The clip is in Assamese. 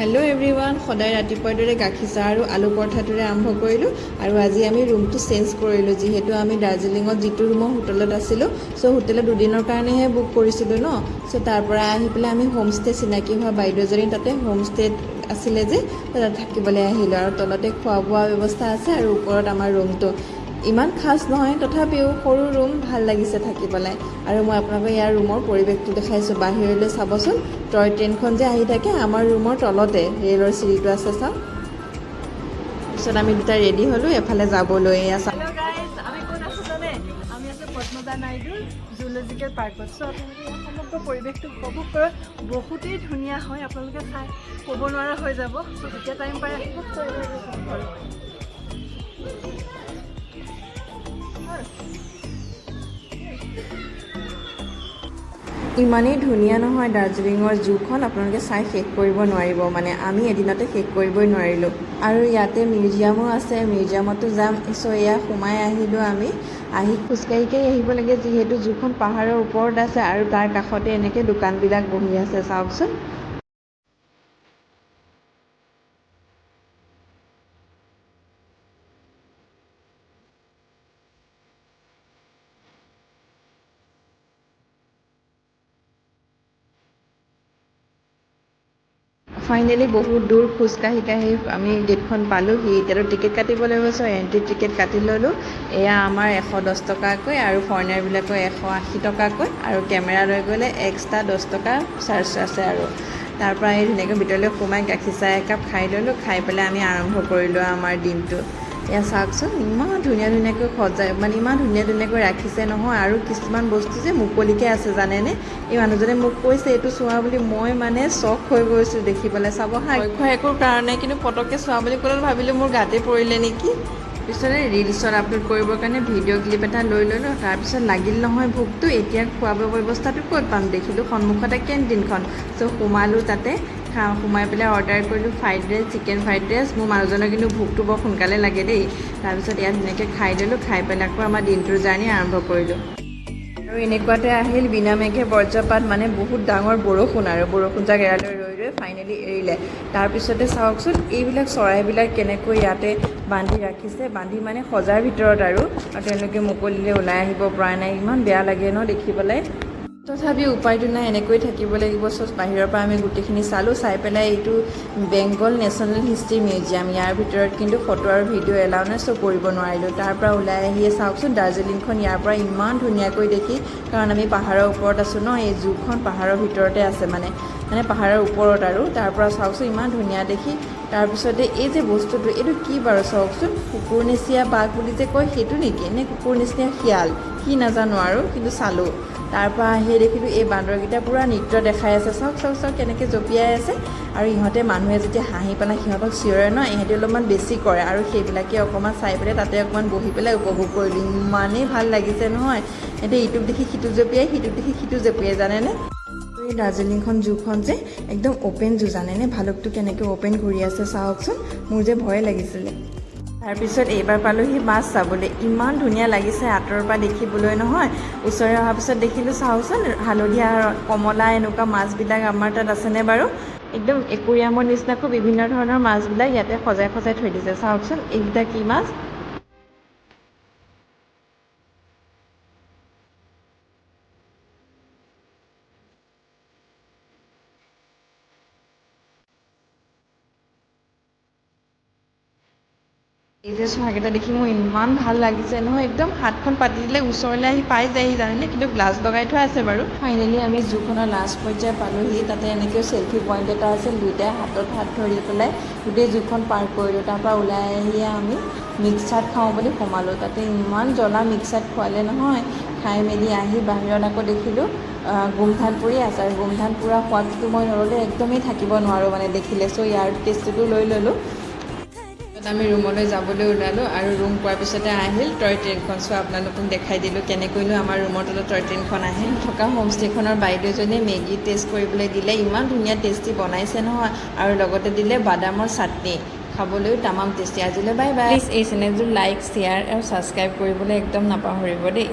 हेलो एवरीवन सदाय रातिपुৱাৰ দৰে গাখীৰ চাহ আৰু আলু পৰঠাটোৰে আৰম্ভ কৰিলোঁ আৰু আজি আমি ৰুমটো চেঞ্জ কৰিলোঁ যিহেতু আমি দাৰ্জিলিঙত যিটো ৰুমৰ হোটেলত আছিলোঁ সো হোটেলত দুদিনৰ কাৰণেহে বুক কৰিছিলোঁ ন সো তাৰ পৰা আহি পেলাই আমি হোমষ্টে চিনাকি হোৱা বাইদেউজনী তাতে হোমষ্টে আছিলে যে তাত থাকিবলৈ আহিলোঁ আৰু তলতে খোৱা বোৱা ব্যৱস্থা আছে আৰু ওপৰত আমাৰ ৰুমটো ইমান খাস নহয় তথাপিও সৰু ৰুম ভাল লাগিছে থাকি পেলাই আৰু মই আপোনালোকক ইয়াৰ ৰুমৰ পৰিৱেশটো দেখাইছোঁ বাহিৰলৈ চাবচোন টয় ট্ৰেইনখন যে আহি থাকে আমাৰ ৰুমৰ তলতে ৰেলৰ চিৰিটো আছে চাওক পিছত আমি দুটা ৰেডি হ'লোঁ এফালে যাবলৈ এয়া চাওক हेलो गाइस আমি কোন আছো জানে আমি আছো পদ্মজা নাইডু জুলজিকেল পাৰ্কত সো আপোনালোকে ইয়াৰ সমগ্ৰ পৰিৱেশটো উপভোগ কৰক বহুতেই ধুনীয়া হয় আপোনালোকে চাই ক'ব নোৱাৰা হৈ যাব সো যেতিয়া টাইম পাই আহিব ইমানেই ধুনীয়া নহয় দাৰ্জিলিঙৰ জুখন আপোনালোকে চাই শেষ কৰিব নোৱাৰিব মানে আমি এদিনতে শেষ কৰিবই নোৱাৰিলোঁ আৰু ইয়াতে মিউজিয়ামো আছে মিউজিয়ামতো যাম চ' এয়া সোমাই আহিলোঁ আমি আহি খোজকাঢ়িকেই আহিব লাগে যিহেতু জুখন পাহাৰৰ ওপৰত আছে আৰু তাৰ কাষতে এনেকৈ দোকানবিলাক বহি আছে চাওকচোন ফাইনেলি বহুত দূৰ খোজকাঢ়ি আমি গেটখন পালোঁহি এতিয়াতো টিকেট কাটিব লাগিব চ' এণ্ট্ৰি টিকেট কাটি ল'লোঁ এয়া আমাৰ 110 টকাকৈ আৰু ফৰেনাৰবিলাকৰ 180 টকাকৈ আৰু কেমেৰা লৈ গ'লে এক্সট্ৰা 10 টকা চাৰ্জ আছে আৰু তাৰ পৰা এই ধুনীয়াকৈ ভিতৰলৈ সোমাই গাখীৰ চাহ একাপ খাই ল'লোঁ খাই পেলাই আমি আৰম্ভ কৰিলোঁ আমাৰ দিনটো এয়া চাওকচোন ইমান ধুনীয়াকৈ সজাই মানে ইমান ধুনীয়াকৈ ৰাখিছে নহয় আৰু কিছুমান বস্তু যে মুকলিকৈ আছে জানেনে এই মানুহজনে মোক কৈছে এইটো চোৱা বুলি মই মানে চখ হৈ গৈছোঁ দেখি পেলাই চাব হা একো কাৰণে কিন্তু পটককৈ চোৱা বুলি ক'লে ভাবিলোঁ মোৰ গাতে পৰিলে নেকি পিছতে ৰিলছত আপলোড কৰিবৰ কাৰণে ভিডিঅ' ক্লিপ এটা লৈ ল'লোঁ তাৰপিছত লাগিল নহয় ভোকটো এতিয়া খোৱা বোৱা ব্যৱস্থাটো ক'ত পাম দেখিলোঁ সন্মুখতে কেণ্টিনখন চ' সোমালোঁ তাতে সোমাই পেলাই অৰ্ডাৰ কৰিলোঁ fried rice chicken fried rice মোৰ মানুহজনৰ কিন্তু ভোকটো বৰ সোনকালে লাগে দেই তাৰপিছত ইয়াত ধুনীয়াকৈ খাই ল'লোঁ খাই পেলাই আকৌ আমাৰ দিনটোৰ জাৰ্ণি আৰম্ভ কৰিলোঁ আৰু এনেকুৱাতে আহিল বিনামেঘে বজ্ৰপাত মানে বহুত ডাঙৰ বৰষুণ আৰু বৰষুণ যাক এৰালৈ ৰৈ ফাইনেলি এৰিলে তাৰপিছতে চাওকচোন এইবিলাক চৰাইবিলাক কেনেকৈ ইয়াতে বান্ধি ৰাখিছে বান্ধি মানে সজাৰ ভিতৰত আৰু তেওঁলোকে মুকলিলৈ ওলাই আহিব পৰা নাই ইমান বেয়া লাগে ন দেখি পেলাই তথাপিও উপায়টো নাই এনেকৈ থাকিব লাগিব চ' বাহিৰৰ পৰা আমি গোটেইখিনি চালোঁ চাই পেলাই এইটো বেংগল নেশ্যনেল হিষ্ট্ৰী মিউজিয়াম ইয়াৰ ভিতৰত কিন্তু ফটো আৰু ভিডিঅ' এলাউ নাই চ' কৰিব নোৱাৰিলোঁ তাৰ পৰা ওলাই আহিয়ে চাওকচোন দাৰ্জিলিংখন ইয়াৰ পৰা ইমান ধুনীয়াকৈ দেখি কাৰণ আমি পাহাৰৰ ওপৰত আছোঁ ন এই জুখন পাহাৰৰ ভিতৰতে আছে মানে পাহাৰৰ ওপৰত আৰু তাৰ পৰা চাওকচোন ইমান ধুনীয়া দেখি তাৰপিছতে এই যে বস্তুটো এইটো কি বাৰু চাওকচোন কুকুৰ নিচিয়া বাঘ বুলি যে কয় সেইটো নেকি নে কুকুৰ নিচিনা শিয়াল কি নাজানো আৰু কিন্তু চালোঁ তাৰ পৰা আহি দেখিলোঁ এই বান্দৰকেইটা পূৰা নৃত্য দেখাই আছে চাওক কেনেকৈ জঁপিয়াই আছে আৰু ইহঁতে মানুহে যেতিয়া হাঁহি পেলাই সিহঁতক চিঞৰে ন ইহঁতে অলপমান বেছি কৰে আৰু সেইবিলাকে অকণমান চাই পেলাই তাতে অকণমান বহি পেলাই উপভোগ কৰিলোঁ ইমানেই ভাল লাগিছে নহয় এতিয়া ইটোক দেখি সিটো জঁপিয়াই সিটোক দেখি সিটো জঁপিয়াই জানেনে এই দাৰ্জিলিংখন জুখন যে একদম অ'পেন জু জানেনে ভালুকটো কেনেকৈ অ'পেন ঘূৰি আছে চাওকচোন মোৰ যে ভয় লাগিছিলে তাৰপিছত এইবাৰ পালোঁহি মাছ চাবলৈ ইমান ধুনীয়া লাগিছে আঁতৰৰ পৰা দেখিবলৈ নহয় ওচৰলৈ অহাৰ পিছত দেখিলোঁ চাওকচোন হালধীয়া কমলা এনেকুৱা মাছবিলাক আমাৰ তাত আছেনে বাৰু একদম একুৰিয়ামৰ নিচিনাকৈ বিভিন্ন ধৰণৰ মাছবিলাক ইয়াতে সজাই থৈ দিছে চাওকচোন এইকেইটা কি মাছ এই যে চোৱাকেইটা দেখি মোৰ ইমান ভাল লাগিছে নহয় একদম হাতখন পাতি দিলে ওচৰলৈ আহি পাই যায়হি জানেনে কিন্তু গ্লাছ লগাই থোৱা আছে বাৰু ফাইনেলি আমি জুখনৰ লাষ্ট পৰ্যায় পালোঁহি তাতে এনেকৈ চেল্ফি পইণ্ট এটা আছিল দুয়োটাই হাতত হাত ধৰি পেলাই গোটেই জুখন পাৰ কৰিলোঁ তাৰপৰা ওলাই আহিয়ে আমি মিক্স চাট খাওঁ বুলি সোমালোঁ তাতে ইমান জ্বলা মিক্স চাট খোৱালে নহয় খাই মেলি আহি বাহিৰত আকৌ দেখিলোঁ গোমধান পুৰি আছে আৰু গোমধান পুৰা সোৱাদটো মই নল'লে একদমেই থাকিব নোৱাৰোঁ মানে দেখিলে চ' ইয়াৰ টেষ্টটো লৈ ল'লোঁ আমি ৰুমলৈ যাবলৈ ওলালোঁ আৰু ৰুম পোৱাৰ পিছতে আহিল টয় ট্ৰেইনখন চ' আপোনালোকক দেখাই দিলোঁ কেনেকৈনো আমাৰ ৰুমৰ তলত টয় ট্ৰেইনখন আহে থকা হোমষ্টেখনৰ বাইদেউজনীয়ে মেগী টেষ্ট কৰিবলৈ দিলে ইমান ধুনীয়া টেষ্টি বনাইছে নহয় আৰু লগতে দিলে বাদামৰ চাটনি খাবলৈও তামাম টেষ্টি আজিলৈ বাই বাই প্লিজ এই চেনেলটো লাইক শ্বেয়াৰ আৰু ছাবস্ক্ৰাইব কৰিবলৈ একদম নাপাহৰিব দেই